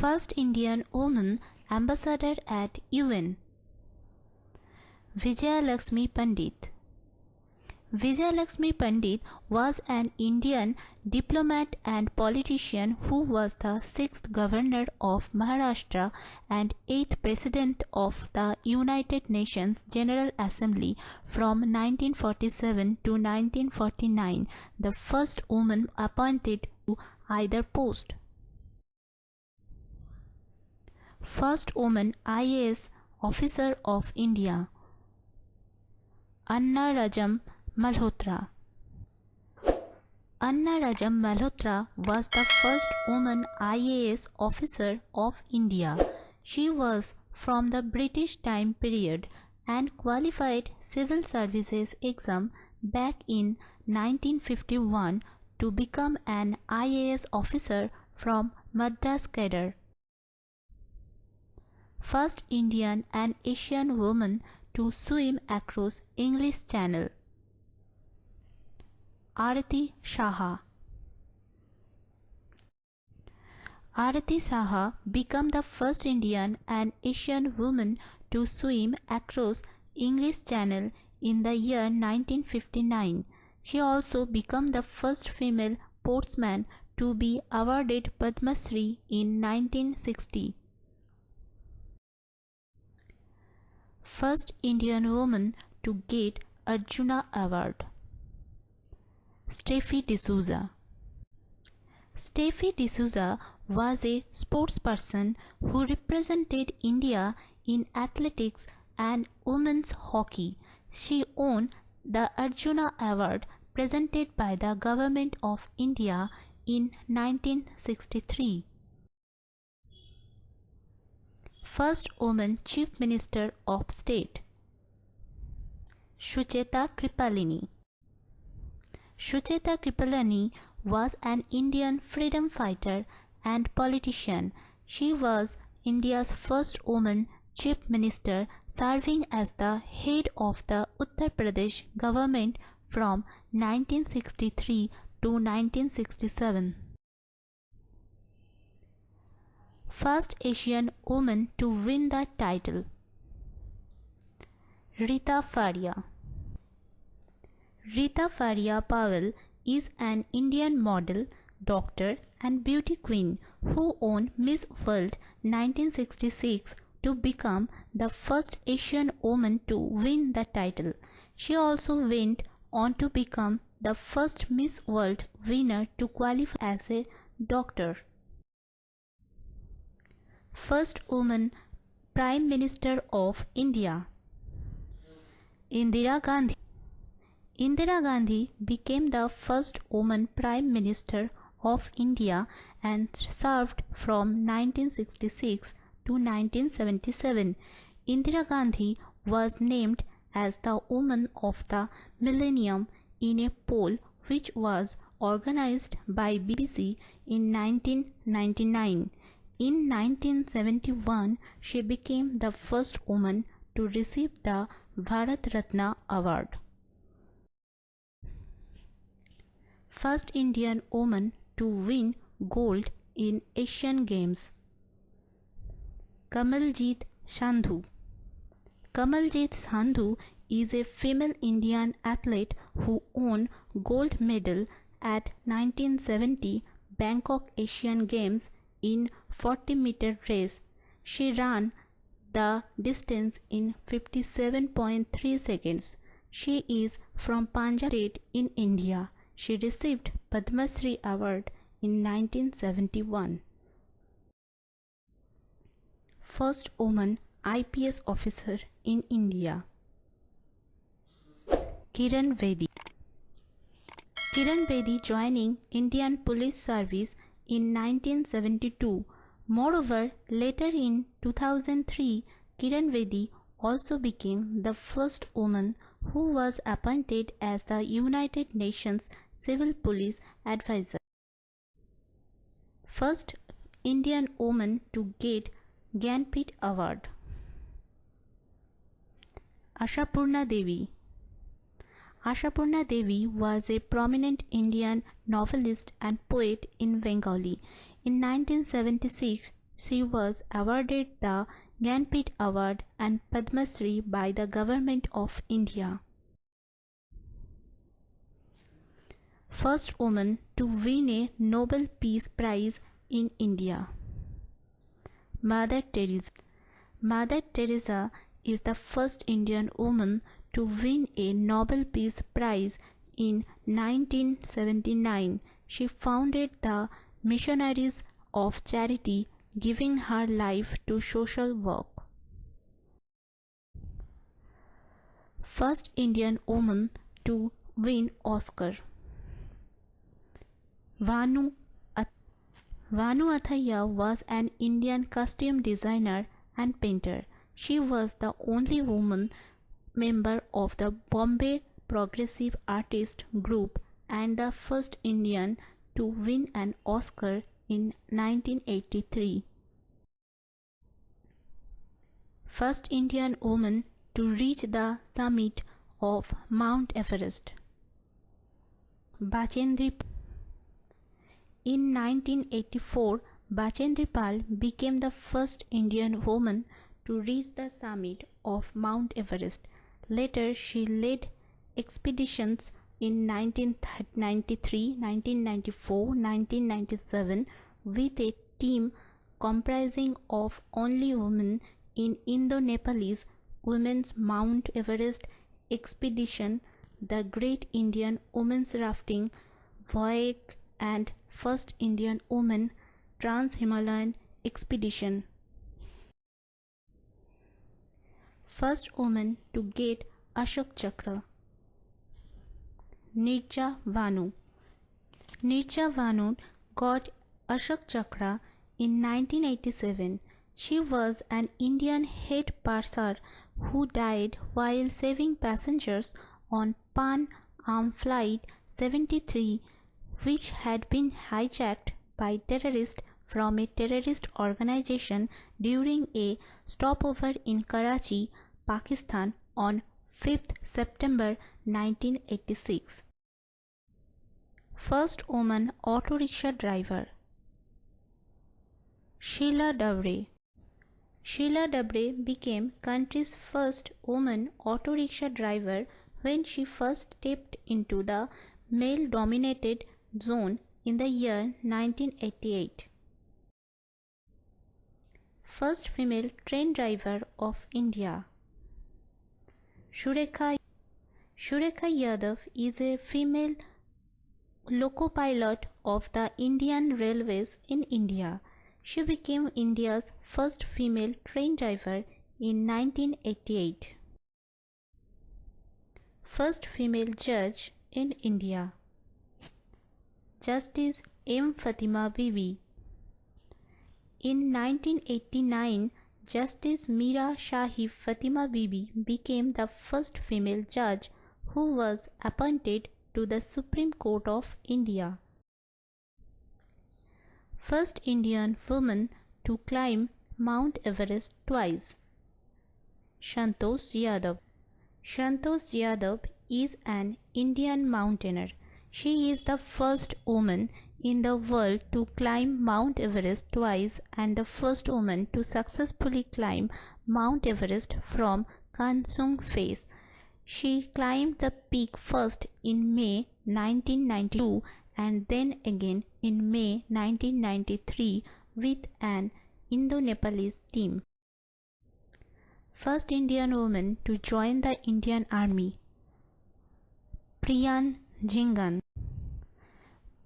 First Indian woman ambassador at UN. Vijayalakshmi Pandit. Vijayalakshmi Pandit was an Indian diplomat and politician who was the 6th governor of Maharashtra and 8th president of the United Nations General Assembly from 1947 to 1949, the first woman appointed to either post. First woman IAS officer of India. Anna Rajam Malhotra. Anna Rajam Malhotra was the first woman IAS officer of India. She was from the British time period and qualified civil services exam back in 1951 to become an IAS officer from Madras cadre. First Indian and Asian woman to swim across English Channel. Arati Saha. Arati Saha became the first Indian and Asian woman to swim across English Channel in the year 1959. She also became the first female sportsman to be awarded Padma Shri in 1960. First Indian woman to get Arjuna Award. Steffi D'Souza. Steffi D'Souza was a sportsperson who represented India in athletics and women's hockey. She won the Arjuna Award presented by the Government of India in 1963. First woman Chief Minister of State. Sucheta Kripalani. Sucheta Kripalani was an Indian freedom fighter and politician. She was India's first woman Chief Minister, serving as the head of the Uttar Pradesh government from 1963 to 1967. First Asian woman to win the title. Rita Faria. Rita Faria Powell is an Indian model, doctor and beauty queen who won Miss World 1966 to become the first Asian woman to win the title. She also went on to become the first Miss World winner to qualify as a doctor. First woman Prime Minister of India. Indira Gandhi. Indira Gandhi became the first woman Prime Minister of India and served from 1966 to 1977. Indira Gandhi was named as the Woman of the Millennium in a poll which was organized by BBC in 1999. In 1971, she became the first woman to receive the Bharat Ratna Award. First Indian woman to win gold in Asian Games. Kamaljeet Sandhu. Kamaljeet Sandhu is a female Indian athlete who won gold medal at 1970 Bangkok Asian Games in 40-meter race. She ran the distance in 57.3 seconds. She is from Punjab state in India. She received Padma Shri Award in 1971. First woman IPS officer in India. Kiran Bedi. Kiran Bedi joining Indian Police Service in 1972. Moreover, later in 2003, Kiran Bedi also became the first woman who was appointed as the United Nations Civil Police Advisor. First Indian woman to get Jnanpith Award. Ashapurna Devi. Ashapurna Devi was a prominent Indian novelist and poet in Bengali. In 1976, she was awarded the Jnanpith Award and Padma Shri by the Government of India. First woman to win a Nobel Peace Prize in India. Mother Teresa. Mother Teresa is the first Indian woman to win a Nobel Peace Prize in 1979. She founded the Missionaries of Charity, giving her life to social work. First Indian woman to win Oscar. Vanu Athaiya was an Indian costume designer and painter. She was the only woman member of the Bombay Progressive Artist Group and the first Indian to win an Oscar in 1983. First Indian woman to reach the summit of Mount Everest. Bachendri. In 1984, Bachendri Pal became the first Indian woman to reach the summit of Mount Everest. Later, she led expeditions in 1993, 1994, 1997 with a team comprising of only women in Indo-Nepalese Women's Mount Everest Expedition, the Great Indian Women's Rafting Voyage and First Indian Woman Trans-Himalayan Expedition. First woman to get Ashok Chakra. Nirja Vanu. Nirja Vanu got Ashok Chakra in 1987. She was an Indian head purser who died while saving passengers on Pan Am Flight 73, which had been hijacked by terrorists from a terrorist organization during a stopover in Karachi, Pakistan on 5th September 1986. First woman auto rickshaw driver. Sheila Davre. Sheila Davre became country's first woman auto rickshaw driver when she first stepped into the male-dominated zone in the year 1988. First female train driver of India. Surekha Yadav is a female loco-pilot of the Indian Railways in India. She became India's first female train driver in 1988. First female judge in India. Justice M. Fatima Bibi. In 1989, Justice Mira Shahib Fatima Bibi became the first female judge who was appointed to the Supreme Court of India. First Indian woman to climb Mount Everest twice. Santosh Yadav. Santosh Yadav is an Indian mountaineer. She is the first woman in the world to climb Mount Everest twice and the first woman to successfully climb Mount Everest from Kansung face. She climbed the peak first in May 1992 and then again in May 1993 with an Indo-Nepalese team. First Indian woman to join the Indian Army. Priyan Jingan.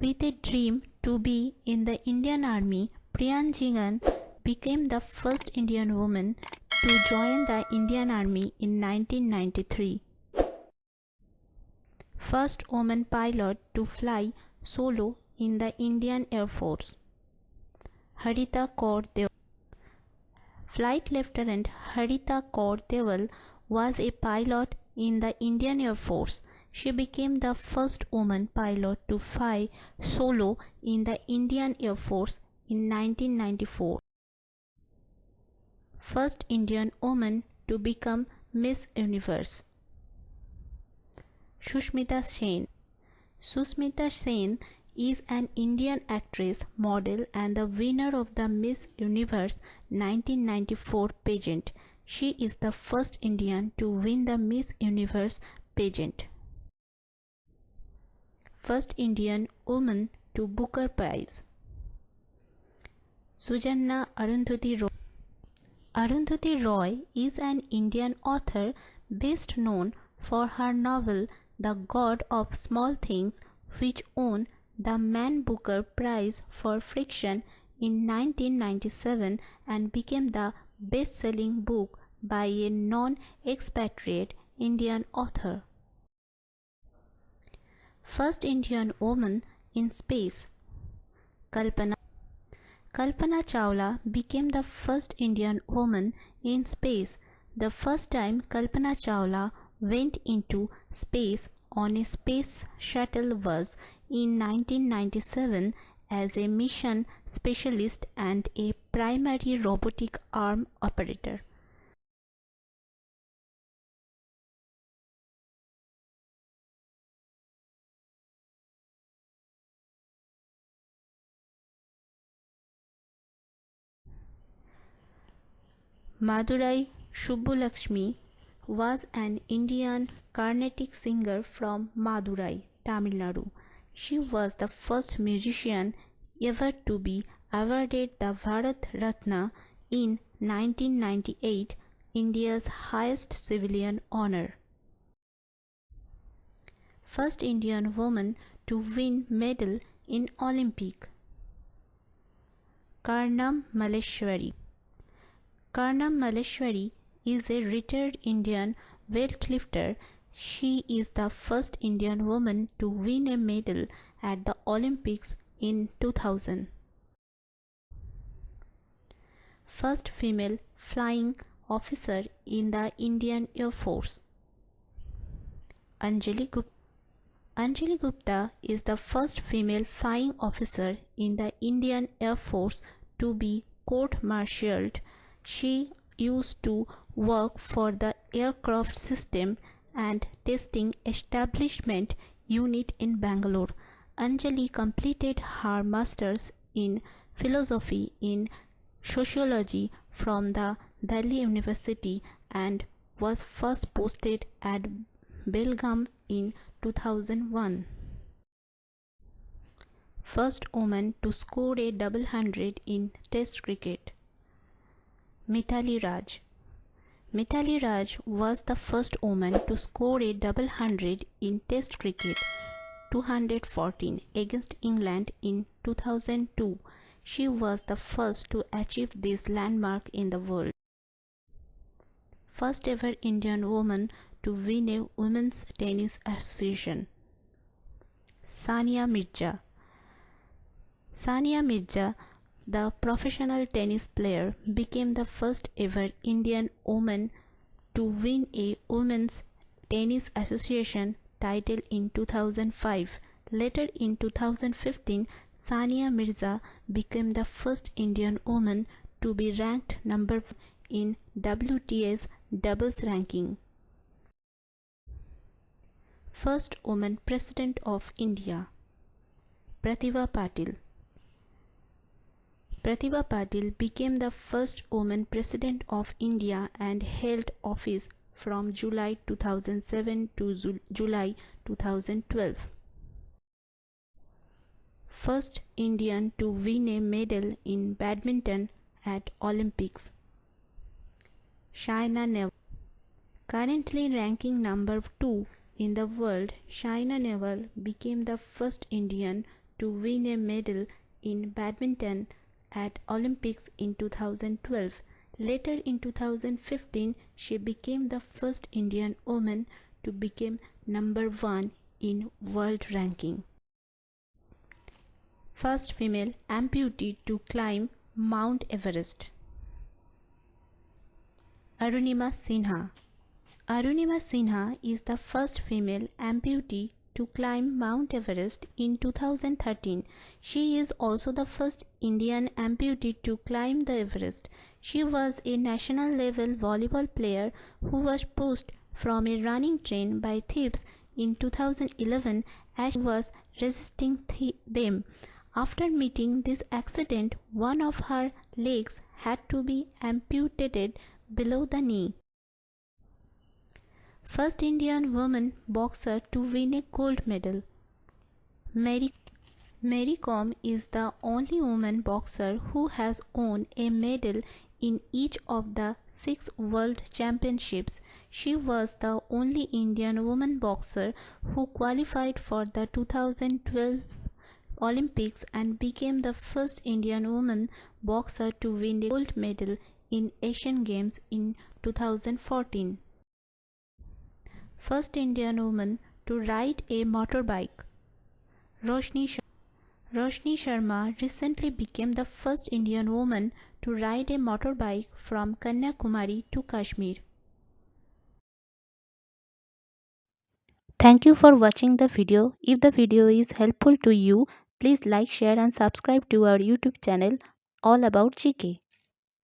With a dream to be in the Indian Army, Priyan Jingan became the first Indian woman to join the Indian Army in 1993. First woman pilot to fly solo in the Indian Air Force. Harita Kaur Deval. Flight Lieutenant Harita Kaur Deval was a pilot in the Indian Air Force. She became the first woman pilot to fly solo in the Indian Air Force in 1994. First Indian woman to become Miss Universe. Sushmita Sen. Sushmita Sen is an Indian actress, model, and the winner of the Miss Universe 1994 pageant. She is the first Indian to win the Miss Universe pageant. First Indian woman to Booker Prize. Sujanna Arundhati Roy. Arundhati Roy is an Indian author best known for her novel The God of Small Things, which won the Man Booker Prize for Fiction in 1997 and became the best-selling book by a non-expatriate Indian author. First Indian woman in space. Kalpana Chawla became the first Indian woman in space. The first time Kalpana Chawla went into space on a space shuttle was in 1997 as a mission specialist and a primary robotic arm operator. Madurai Subbulakshmi was an Indian Carnatic singer from Madurai, Tamil Nadu. She was the first musician ever to be awarded the Bharat Ratna in 1998, India's highest civilian honor. First Indian woman to win medal in Olympic. Karnam Malleshwari. Karnam Malleshwari is a retired Indian weightlifter. She is the first Indian woman to win a medal at the Olympics in 2000. First female flying officer in the Indian Air Force. Anjali Gupta is the first female flying officer in the Indian Air Force to be court-martialed. She used to work for the Aircraft System and Testing Establishment Unit in Bangalore. Anjali completed her Masters in Philosophy in Sociology from the Delhi University and was first posted at Belgaum in 2001. First woman to score a double hundred in Test cricket. Mithali Raj. Mithali Raj was the first woman to score a double hundred in Test cricket 214 against England in 2002. She was the first to achieve this landmark in the world. First ever Indian woman to win a Women's Tennis Association. Sania Mirza. Sania Mirza, the professional tennis player, became the first ever Indian woman to win a Women's Tennis Association title in 2005. Later in 2015, Sania Mirza became the first Indian woman to be ranked number 1 in WTA's doubles ranking. First woman President of India. Pratibha Patil. Pratibha Patil became the first woman President of India and held office from July 2007 to July 2012. First Indian to win a medal in badminton at Olympics. Saina Nehwal. Currently ranking number 2 in the world, Saina Nehwal became the first Indian to win a medal in badminton at Olympics in 2012. Later in 2015, she became the first Indian woman to become number 1 in world ranking. First female amputee to climb Mount Everest. Arunima Sinha. Arunima Sinha is the first female amputee to climb Mount Everest in 2013. She is also the first Indian amputee to climb the Everest. She was a national level volleyball player who was pushed from a running train by thieves In 2011, Ashok was resisting them. After meeting this accident, one of her legs had to be amputated below the knee. First Indian woman boxer to win a gold medal. Mary Kom is the only woman boxer who has won a medal in each of the 6 World Championships. She was the only Indian woman boxer who qualified for the 2012 Olympics and became the first Indian woman boxer to win a gold medal in Asian Games in 2014. First Indian woman to ride a motorbike. Roshni Sharma recently became the first Indian woman to ride a motorbike from Kanyakumari to Kashmir. Thank you for watching the video. If the video is helpful to you, please like, share and subscribe to our YouTube channel all about GK.